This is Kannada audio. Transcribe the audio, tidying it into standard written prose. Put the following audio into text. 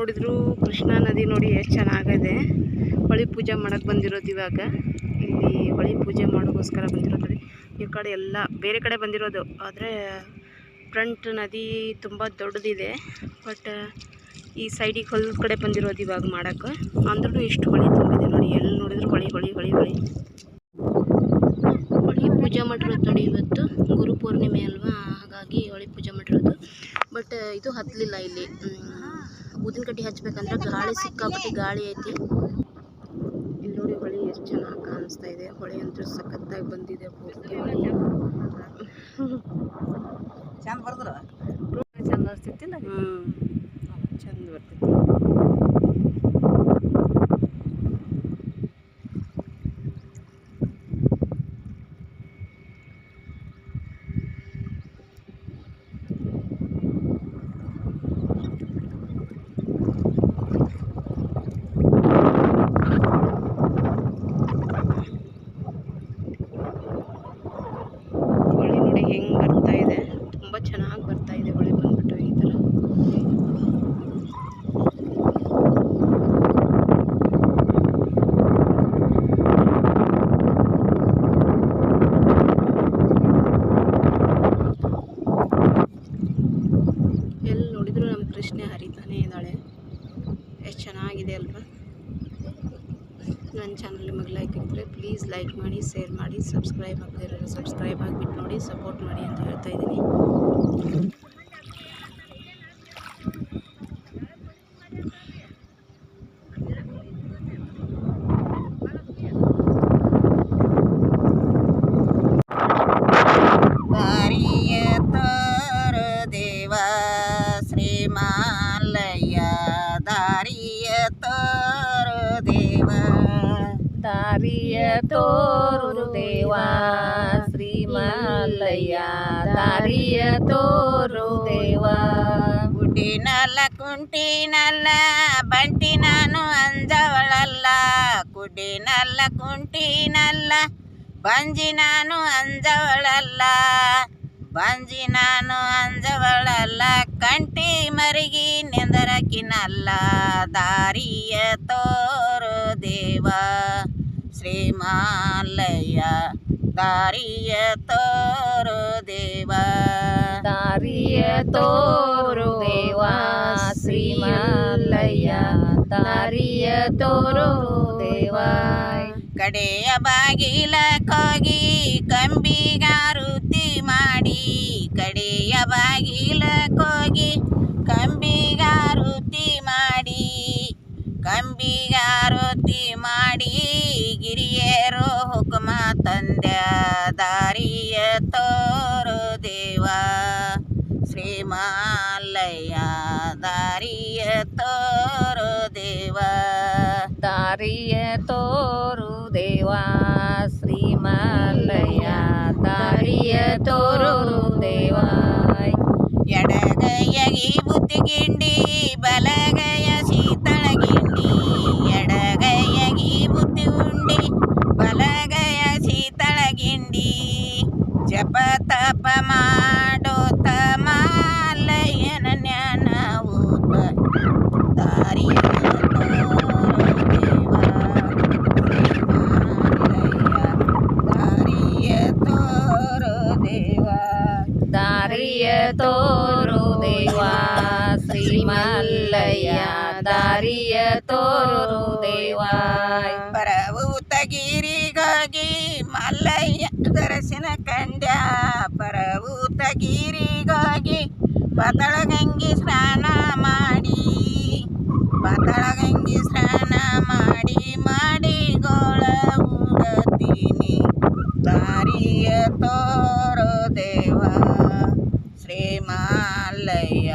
ನೋಡಿದ್ರು ಕೃಷ್ಣಾ ನದಿ ನೋಡಿ ಎಷ್ಟು ಚೆನ್ನಾಗಿದೆ. ಹೊಳಿ ಪೂಜೆ ಮಾಡೋಕ್ಕೆ ಬಂದಿರೋದು ಇವಾಗ. ಇಲ್ಲಿ ಹೊಳಿ ಪೂಜೆ ಮಾಡೋಕ್ಕೋಸ್ಕರ ಬಂದಿರೋದು. ಈ ಕಡೆ ಎಲ್ಲ ಬೇರೆ ಕಡೆ ಬಂದಿರೋದು, ಆದರೆ ಫ್ರಂಟ್ ನದಿ ತುಂಬ ದೊಡ್ಡದಿದೆ. ಬಟ್ ಈ ಸೈಡಿಗೆ ಹೊಲದ ಕಡೆ ಬಂದಿರೋದು ಇವಾಗ ಮಾಡೋಕ್ಕೆ. ಅಂದ್ರೂ ಇಷ್ಟು ಹೊಳಿ ತುಂಬಿದೆ ನೋಡಿ, ಎಲ್ಲಿ ನೋಡಿದ್ರು ಹೊಳಿ ಹೊಳಿ ಹೊಳಿ ಹೊಳಿ ಹೊಳಿ ಪೂಜೆ ಮಾಡಿರೋದು ನೋಡಿ. ಇವತ್ತು ಗುರು ಪೂರ್ಣಿಮೆ ಅಲ್ವಾ, ಹಾಗಾಗಿ ಹೊಳಿ ಪೂಜೆ ಮಾಡಿರೋದು. ಬಟ್ ಇದು ಹತ್ತಲಿಲ್ಲ. ಇಲ್ಲಿ ಊದಿನ ಕಡ್ಡಿ ಹಚ್ಬೇಕಂದ್ರೆ ಗಾಳಿ, ಸಿಕ್ಕಾಪಟ್ಟೆ ಗಾಳಿ ಐತಿ. ಇಲ್ಲಿ ನೋಡಿ ಹೊಳಿ ಎಷ್ಟು ಚೆನ್ನಾಗಿ ಕಾಣಿಸ್ತಾ ಇದೆ. ಹೊಳಿ ಅಂತೂ ಸಖತ್ತಾಗಿ ಬಂದಿದೆ. ಪೂರ್ತಿ ಹೊಳಿ ಚಂದ ಬರ್ದ್ರ ಚಂದ ಅನಿಸ್ತಿತ್ತಿಲ್ಲ. ಚಂದ ಬರ್ತೈತಿ. ಹೊಳಿ ನೋಡಿ ಹೆಂಗೆ ಬರ್ತಾ ಇದೆ, ತುಂಬ ಚೆನ್ನಾಗಿ ಬರ್ತಾ ಇದೆ ಹೊಳಿ ಬಂದ್ಬಿಟ್ಟು ಈ ಥರ. ಎಲ್ಲಿ ನೋಡಿದ್ರು ನಮ್ಮ ಕೃಷ್ಣೆ ಹರಿತಾನೆ ಇದ್ದಾಳೆ. ಎಷ್ಟು ಚೆನ್ನಾಗಿದೆ ಅಲ್ವಾ. ನನ್ನ ಚಾನಲ್ ನಿಮಗೆ ಲೈಕ್ ಇದ್ದರೆ ಪ್ಲೀಸ್ ಲೈಕ್ ಮಾಡಿ, ಶೇರ್ ಮಾಡಿ, ಸಬ್ಸ್ಕ್ರೈಬ್ ಆಗದಿರೋರು ಸಬ್ಸ್ಕ್ರೈಬ್ ಆಗಿಬಿಟ್ಟು ನೋಡಿ, ಸಪೋರ್ಟ್ ಮಾಡಿ ಅಂತ ಹೇಳ್ತಾ ಇದ್ದೀನಿ. ದಾರಿಯ ತೋರ ದೇವ ಶ್ರೀಮಾಲಯ್ಯ, ದಾರಿಯ ತೋರ ದೇವ, ದಾರಿಯ ತೋರು ದೇವ ಶ್ರೀಮಾಲಯ್ಯ, ದಾರಿಯ ತೋರು ದೇವ. ಕುಡಿನಲ್ಲ ಕುಂಟಿನಲ್ಲ ಬಂಟಿ ನಾನು ಅಂಜವಳಲ್ಲ, ಕುಡಿನಲ್ಲ ಕುಂಟಿನಲ್ಲ ಬಂಜಿ ನಾನು ಅಂಜವಳಲ್ಲ, ಬಂಜಿ ನಾನು ಅಂಜವಳಲ್ಲ, ಕಂಟಿ ಮರಿಗಿ ನಿಂದರಕಿನಲ್ಲ. ದಾರಿಯ ತೋರು ದೇವ ಶ್ರೀಮಾಲಯ್ಯ, ದಾರಿಯ ತೋರು ದೇವ, ದಾರಿಯ ತೋರು ದೇವ ಶ್ರೀಮಾಲಯ್ಯ, ದಾರಿಯ ತೋರು ದೇವ. ಕಡೆಯ ಬಾಗಿಲಕ್ಕೋಗಿ ಕಂಬಿಗಾರುತಿ ಮಾಡಿ, ಕಡೆಯ ಬಾಗಿಲಕ್ಕೋಗಿ ಕಂಬಿಗಾರುತಿ ಮಾಡಿ, ಕಂಬಿಗಾರುತಿ ಮಾಡಿ ಗಿರಿಯೇರೋ ಹುಕುಮ ತಂದ್ಯ. ದಾರಿಯ ತೋರು ದೇವ ಶ್ರೀಮಾಲಯ್ಯ, ದಾರಿಯ ತೋರು ದೇವ, ದಾರಿಯ ತೋರು ದೇವ ಶ್ರೀಮಾಲಯ್ಯ, ದಾರಿಯ ತೋರು ದೇವ. ಎಡಗೈಯಗಿ ಬುತ್ತಿಗಿಂಡಿ ಬಲಗೈಯ ಶೀತಳಗಿಂಡಿ, ಎಡಗೈಯಗಿ ಬುತ್ತಿ ಉಂಡಿ ಬಲಗೈಯ ಶೀತಳಗಿಂಡಿ, ಜಪ ತಪ ಮಾಡೋ ಮಾಲಯ್ಯನ ಜ್ಞಾನವೂತ. ದಾರಿಯ ದಾರಿಯ ತೋರು ದೇವ ಶ್ರೀಮಲ್ಲಯ್ಯ, ದಾರಿಯ ತೋರು ದೇವ. ಪರವೂತಗಿರಿಗಾಗಿ ಮಲ್ಲಯ್ಯ ದರ್ಶನ ಕಂಡ್ಯ, ಪರವೂತಗಿರಿಗಾಗಿ ಪಾತಾಳಗಂಗೆ ಸ್ನಾನ ಮಾಡಿ, ಪಾತಾಳಗಂಗೆ ಸ್ನಾನ ಮಾಡಿ ಮಾಡಿ ಗೋಳ ಉಡತೀನಿ. ದಾರಿಯ ತೋರು ದೇವ ಶ್ರೀಮಾಲಯ್ಯ,